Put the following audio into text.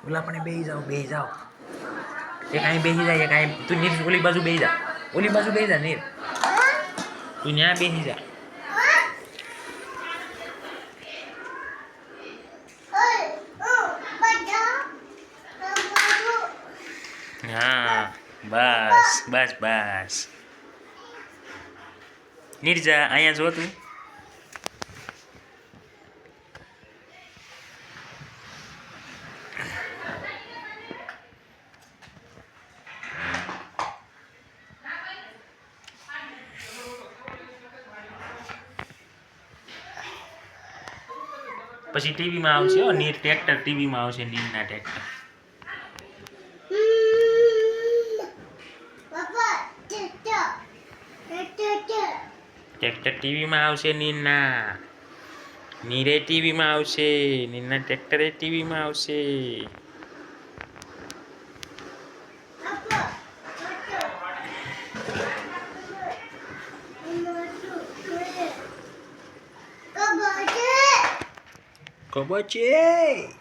ઓલા પણ બેસી જાઓ એક અહીં બેસી જાય એક અહીં તું નીર ઓલી બાજુ બેસી જા નીર તું ત્યાં બેસી જા હા બસ નીરજા અહીંયા જો તું પછી ટીવીમાં આવશે નીર ટ્રેક્ટર ટીવીમાં આવશે નીરના ટ્રેક્ટર ટ્રેક્ટર ટીવીમાં આવશે નીરે ટીવીમાં આવશે નીરના ટ્રેક્ટરે ટીવીમાં આવશે કબચે